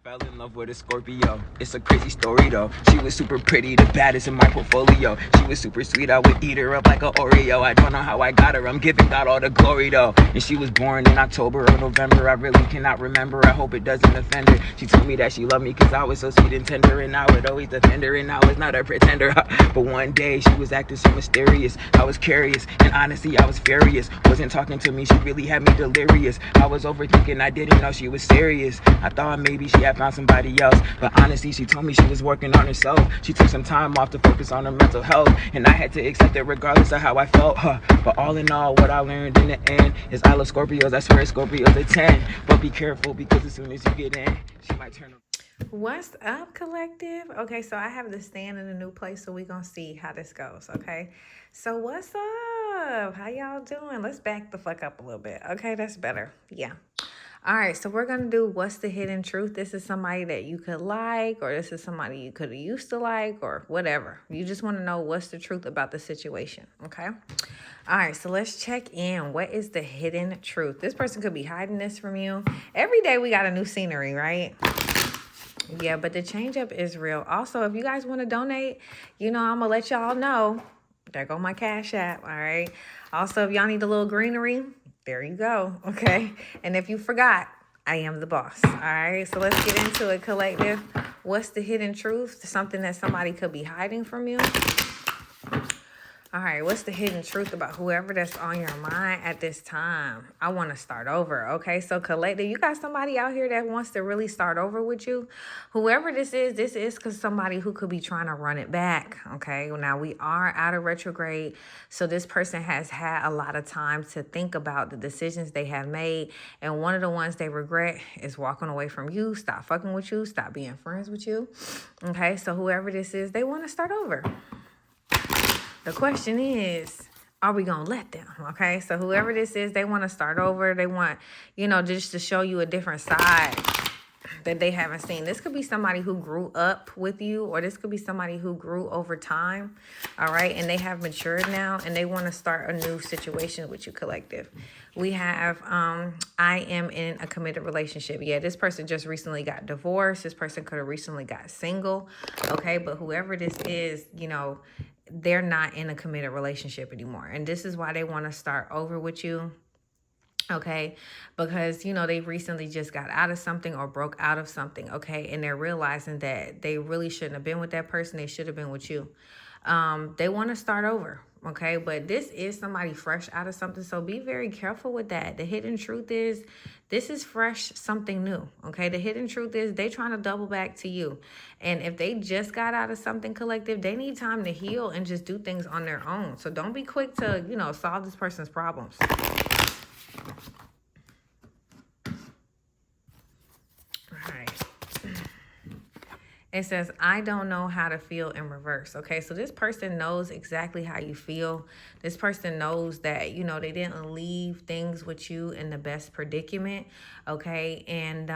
Fell in love with a Scorpio. It's a crazy story though. She was super pretty, the baddest in my portfolio. She was super sweet, I would eat her up like an Oreo. I don't know how I got her, I'm giving God all the glory though. And she was born in October or November, I really cannot remember. I hope it doesn't offend her. She told me that she loved me cause I was so sweet and tender, and I would always defend her, and I was not a pretender. But one day she was acting so mysterious. I was curious, and honestly I was furious. Wasn't talking to me, she really had me delirious. I was overthinking, I didn't know she was serious. I thought maybe she had found somebody else, but honestly she told me she was working on herself. She took some time off to focus on her mental health, and I had to accept it regardless of how I felt. But all in all, what I learned in the end is I love Scorpios. I swear Scorpios a 10. But be careful, because as soon as you get in, she might turn them. What's up, collective? Okay, so I have this stand in a new place, so we're gonna see how this goes. Okay, so what's up? How y'all doing? Let's back the fuck up a little bit. Okay, that's better. Yeah. All right, so we're gonna do what's the hidden truth. This is somebody that you could like, or this is somebody you could have used to like, or whatever. You just want to know what's the truth about the situation. Okay. All right, so let's check in. What is the hidden truth? This person could be hiding this from you. Every day we got a new scenery, right? Yeah, but the change up is real. Also, if you guys want to donate, I'm going to let y'all know. There go my Cash App, all right? Also, if y'all need a little greenery, there you go, okay? And if you forgot, I am the boss, all right? So let's get into it, collective. What's the hidden truth? Something that somebody could be hiding from you. All right, what's the hidden truth about whoever that's on your mind at this time? I want to start over, okay? So, collective, you got somebody out here that wants to really start over with you. Whoever this is because somebody who could be trying to run it back, okay? Now, we are out of retrograde, so this person has had a lot of time to think about the decisions they have made, and one of the ones they regret is walking away from you, stop fucking with you, stop being friends with you, okay? So, whoever this is, they want to start over. The question is, are we going to let them? Okay. So whoever this is, they want to start over. They want, just to show you a different side that they haven't seen. This could be somebody who grew up with you, or this could be somebody who grew over time. All right. And they have matured now, and they want to start a new situation with you, collective. We have, I am in a committed relationship. Yeah, this person just recently got divorced. This person could have recently got single. Okay. But whoever this is, they're not in a committed relationship anymore. And this is why they want to start over with you. Okay, because, they recently just got out of something or broke out of something. Okay, and they're realizing that they really shouldn't have been with that person. They should have been with you. They want to start over. Okay, but this is somebody fresh out of something. So be very careful with that. The hidden truth is this is fresh, something new. Okay, the hidden truth is they trying to double back to you. And if they just got out of something, collective, they need time to heal and just do things on their own. So don't be quick to, solve this person's problems. All right. It says, I don't know how to feel in reverse. Okay, so this person knows exactly how you feel. This person knows that, they didn't leave things with you in the best predicament. Okay, and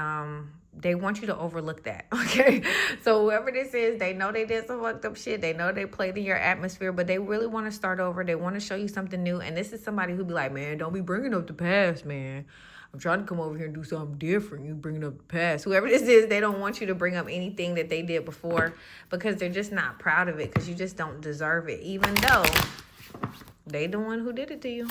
they want you to overlook that. Okay, so whoever this is, they know they did some fucked up shit. They know they played in your atmosphere, but they really want to start over. They want to show you something new. And this is somebody who be like, man, don't be bringing up the past, man. I'm trying to come over here and do something different. You bringing up the past. Whoever this is, they don't want you to bring up anything that they did before, because they're just not proud of it, because you just don't deserve it, even though they the one who did it to you.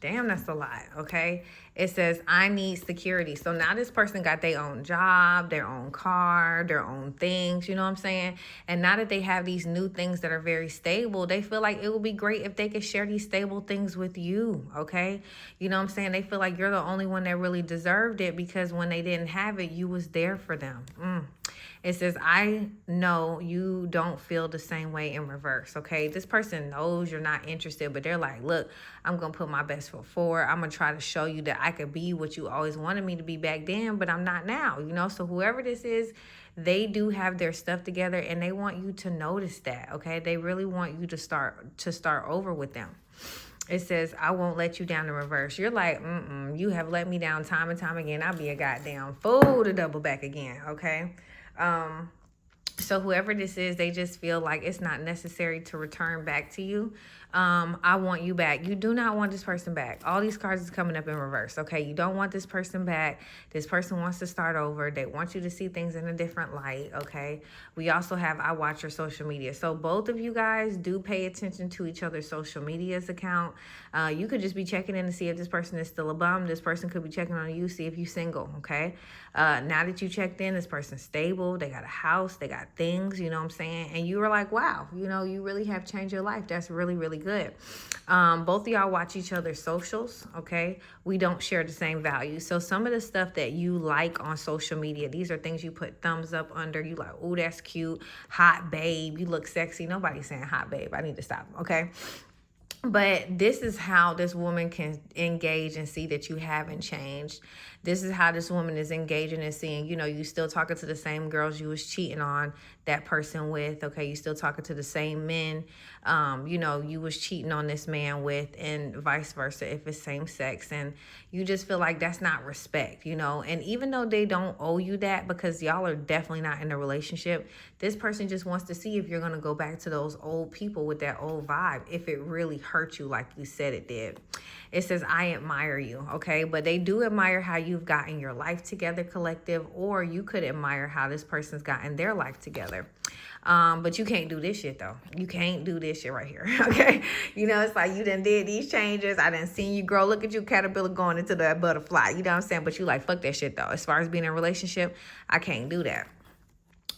Damn, that's a lot, okay? It says, I need security. So now this person got their own job, their own car, their own things, you know what I'm saying? And now that they have these new things that are very stable, they feel like it would be great if they could share these stable things with you, okay? You know what I'm saying? They feel like you're the only one that really deserved it, because when they didn't have it, you was there for them. It says, I know you don't feel the same way in reverse, okay? This person knows you're not interested, but they're like, look, I'm going to put my best foot forward. I'm going to try to show you that I could be what you always wanted me to be back then, but I'm not now, So whoever this is, they do have their stuff together, and they want you to notice that, okay? They really want you to start over with them. It says, I won't let you down in reverse. You're like, you have let me down time and time again. I'll be a goddamn fool to double back again, okay? So whoever this is, they just feel like it's not necessary to return back to you. I want you back. You do not want this person back. All these cards is coming up in reverse, okay? You don't want this person back. This person wants to start over. They want you to see things in a different light, okay? We also have I watch your social media. So both of you guys do pay attention to each other's social media's account. You could just be checking in to see if this person is still a bum. This person could be checking on you, see if you're single, okay? Now that you checked in, this person's stable. They got a house. They got things, you know what I'm saying? And you were like, wow, you know, you really have changed your life. That's really, really good. Both of y'all watch each other's socials, okay? We don't share the same values. So some of the stuff that you like on social media, these are things you put thumbs up under. You like, oh, that's cute. Hot babe. You look sexy. Nobody's saying hot babe. I need to stop, okay? But this is how this woman can engage and see that you haven't changed. This is how this woman is engaging and seeing, you know, you still talking to the same girls you was cheating on that person with, okay? You still talking to the same men, you know, you was cheating on this man with, and vice versa if it's same sex. And you just feel like that's not respect, you know? And even though they don't owe you that, because y'all are definitely not in a relationship, this person just wants to see if you're going to go back to those old people with that old vibe, if it really hurt you like you said it did. It says, I admire you, okay? But they do admire how you've gotten your life together, collective, or you could admire how this person's gotten their life together. But you can't do this shit, though. You can't do this shit right here, okay? You know, it's like you done did these changes. I done seen you grow. Look at you, caterpillar, going into that butterfly. You know what I'm saying? But you like, fuck that shit, though. As far as being in a relationship, I can't do that.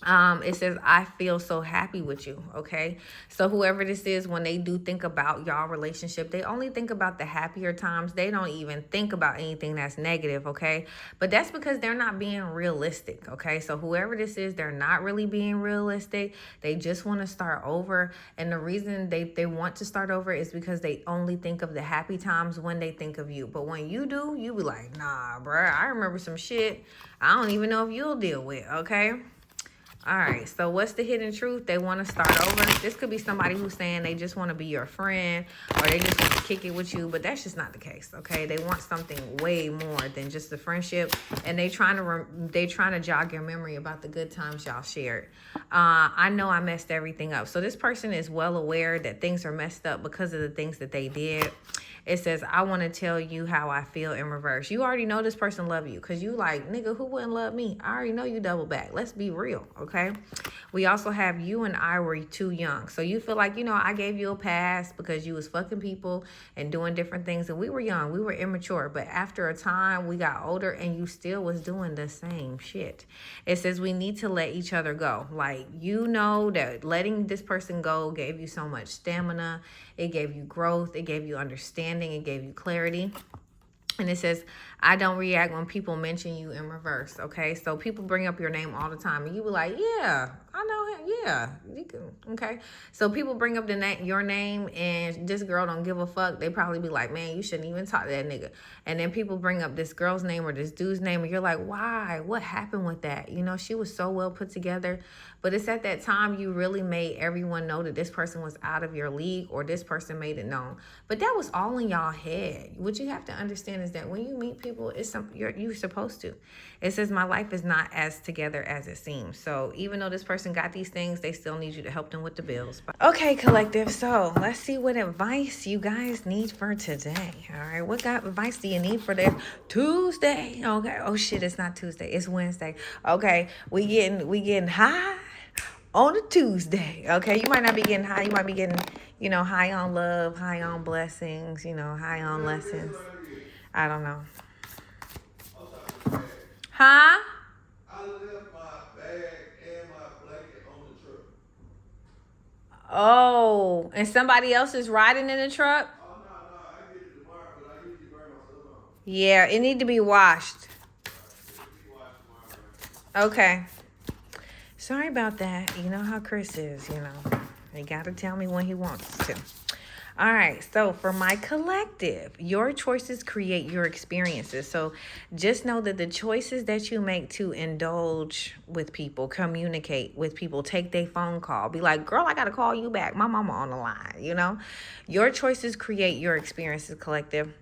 It says, I feel so happy with you, okay? So whoever this is, when they do think about y'all relationship, they only think about the happier times. They don't even think about anything that's negative, okay? But that's because they're not being realistic, okay? So whoever this is, they're not really being realistic. They just want to start over. And the reason they want to start over is because they only think of the happy times when they think of you. But when you do, you be like, nah, bruh, I remember some shit I don't even know if you'll deal with, okay? All right, so what's the hidden truth? They want to start over. This could be somebody who's saying they just want to be your friend, or they just want to kick it with you, but that's just not the case, okay? They want something way more than just a friendship, and they trying to jog your memory about the good times y'all shared. I know I messed everything up. So this person is well aware that things are messed up because of the things that they did. It says, I want to tell you how I feel in reverse. You already know this person love you because you like, nigga, who wouldn't love me? I already know you double back. Let's be real, okay? We also have you and I were too young. So you feel like, you know, I gave you a pass because you was fucking people and doing different things. And we were young. We were immature. But after a time, we got older and you still was doing the same shit. It says we need to let each other go. Like, you know that letting this person go gave you so much stamina. It gave you growth. It gave you understanding. It gave you clarity. And it says, I don't react when people mention you in reverse, okay? So people bring up your name all the time, and you be like, yeah, I know him, yeah, you can, okay? So people bring up your name, and this girl don't give a fuck. They probably be like, man, you shouldn't even talk to that nigga. And then people bring up this girl's name or this dude's name, and you're like, why? What happened with that? You know, she was so well put together. But it's at that time you really made everyone know that this person was out of your league, or this person made it known. But that was all in y'all head. What you have to understand is that when you meet people, it's something you're supposed to. It says, my life is not as together as it seems. So even though this person got these things, they still need you to help them with the bills. Okay, collective. So let's see what advice you guys need for today. All right, what advice do you need for this Tuesday? Okay. Oh shit, it's not Tuesday. It's Wednesday. Okay, we getting high on a Tuesday. Okay, you might not be getting high. You might be getting, you know, high on love, high on blessings, you know, high on lessons. I don't know. Huh? I left my bag and my blanket on the truck. Oh, and somebody else is riding in the truck? Oh, no, I get it tomorrow, but I usually burn my stuff on. Yeah, it need to be washed. Okay. Sorry about that. You know how Chris is, you know. He got to tell me when he wants to. All right, so for my collective, your choices create your experiences. So just know that the choices that you make to indulge with people, communicate with people, take their phone call, be like, girl, I got to call you back. My mama on the line, you know. Your choices create your experiences, collective.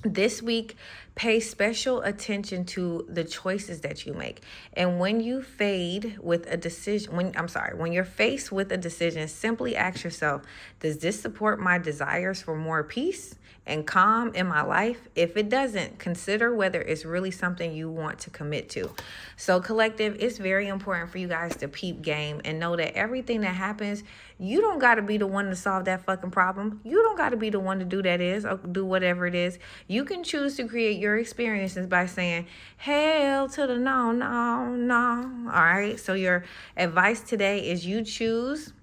This week, Pay special attention to the choices that you make. And when you fade with a decision, when you're faced with a decision, simply ask yourself, does this support my desires for more peace and calm in my life? If it doesn't, consider whether it's really something you want to commit to. So collective, it's very important for you guys to peep game and know that everything that happens, you don't got to be the one to solve that fucking problem. You don't got to be the one to do that is or do whatever it is. You can choose to create your experiences by saying, hell to the no, no, no. All right. So your advice today is you choose.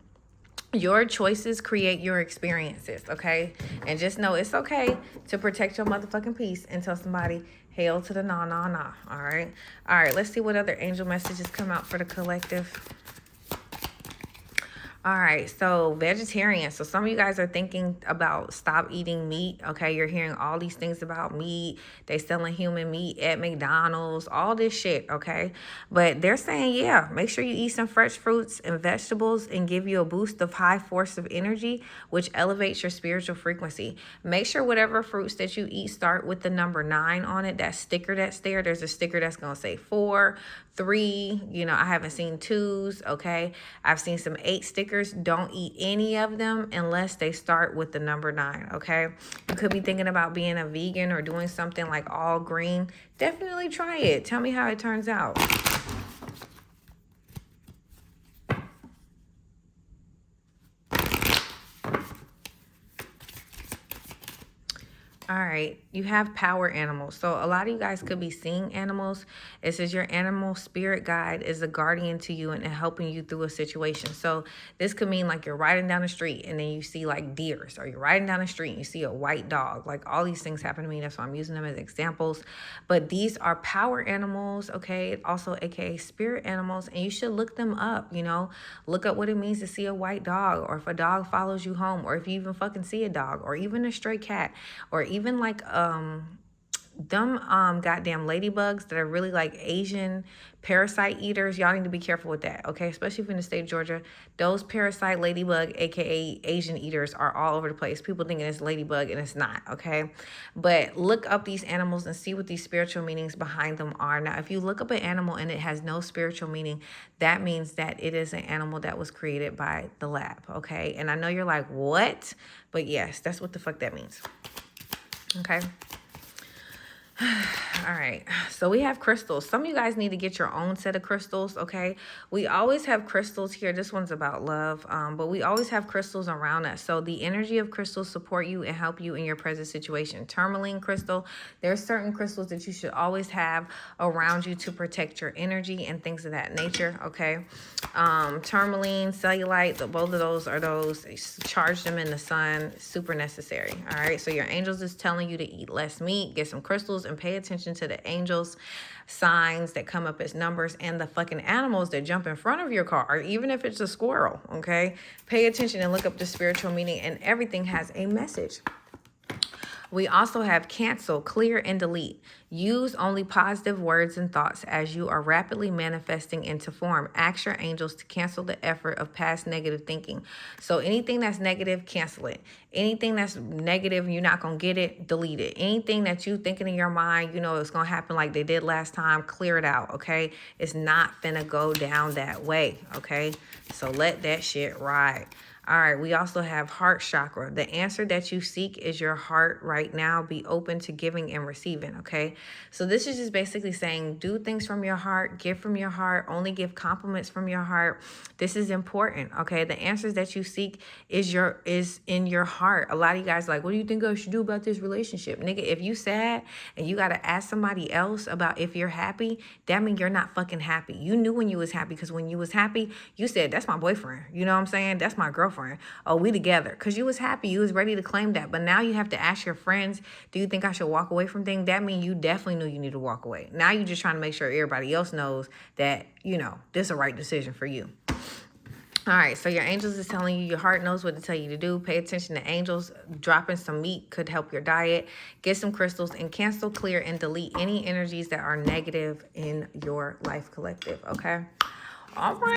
Your choices create your experiences, okay? And just know it's okay to protect your motherfucking peace and tell somebody, hell to the nah, nah, nah, all right? All right, let's see what other angel messages come out for the collective. All right, so vegetarian. So some of you guys are thinking about stop eating meat, okay? You're hearing all these things about meat. They selling human meat at McDonald's, all this shit, okay? But they're saying, yeah, make sure you eat some fresh fruits and vegetables and give you a boost of high force of energy, which elevates your spiritual frequency. Make sure whatever fruits that you eat start with the number 9 on it. That sticker that's there, there's a sticker that's going to say 4, 3, you know, I haven't seen 2s, okay? I've seen some 8 stickers. Don't eat any of them unless they start with the number 9, okay? You could be thinking about being a vegan or doing something like all green. Definitely try it. Tell me how it turns out. All right, you have power animals. So a lot of you guys could be seeing animals. It says your animal spirit guide is a guardian to you and helping you through a situation. So this could mean like you're riding down the street and then you see like deers, or you're riding down the street and you see a white dog. Like all these things happen to me. That's why I'm using them as examples. But these are power animals, okay? Also AKA spirit animals, and you should look them up, you know? Look up what it means to see a white dog, or if a dog follows you home, or if you even fucking see a dog, or even a stray cat, or even like goddamn ladybugs that are really like Asian parasite eaters. Y'all need to be careful with that, okay? Especially if you're in the state of Georgia. Those parasite ladybug, aka Asian eaters, are all over the place. People thinking it's ladybug and it's not, okay? But look up these animals and see what these spiritual meanings behind them are. Now, if you look up an animal and it has no spiritual meaning, that means that it is an animal that was created by the lab, okay? And I know you're like, what? But yes, that's what the fuck that means. Okay. All right. So we have crystals. Some of you guys need to get your own set of crystals. Okay. We always have crystals here. This one's about love. But we always have crystals around us. So the energy of crystals support you and help you in your present situation. Tourmaline crystal. There's certain crystals that you should always have around you to protect your energy and things of that nature. Okay. Tourmaline, cellulite, both of those are those. Charge them in the sun. Super necessary. All right. So your angels is telling you to eat less meat, get some crystals, and pay attention to the angels signs that come up as numbers and the fucking animals that jump in front of your car, even if it's a squirrel. Okay, pay attention and look up the spiritual meaning, and everything has a message. We also have cancel, clear, and delete. Use only positive words and thoughts as you are rapidly manifesting into form. Ask your angels to cancel the effort of past negative thinking. So anything that's negative, cancel it. Anything that's negative, you're not going to get it, delete it. Anything that you thinking in your mind, you know, it's going to happen like they did last time, clear it out, okay? It's not finna go down that way, okay? So let that shit ride. All right, we also have heart chakra. The answer that you seek is your heart right now. Be open to giving and receiving, okay? So this is just basically saying do things from your heart, give from your heart, only give compliments from your heart. This is important, okay? The answers that you seek is in your heart. A lot of you guys are like, what do you think I should do about this relationship? Nigga, if you sad and you got to ask somebody else about if you're happy, that means you're not fucking happy. You knew when you was happy, because when you was happy, you said, that's my boyfriend. You know what I'm saying? That's my girlfriend. Oh, we together, because you was happy, you was ready to claim that. But now you have to ask your friends, do you think I should walk away from things? That means you definitely knew you need to walk away. Now you're just trying to make sure everybody else knows that, you know, this is a right decision for you. All right, so your angels is telling you, your heart knows what to tell you to do. Pay attention to angels. Dropping some meat could help your diet. Get some crystals and cancel, clear, and delete any energies that are negative in your life collective, okay? All right.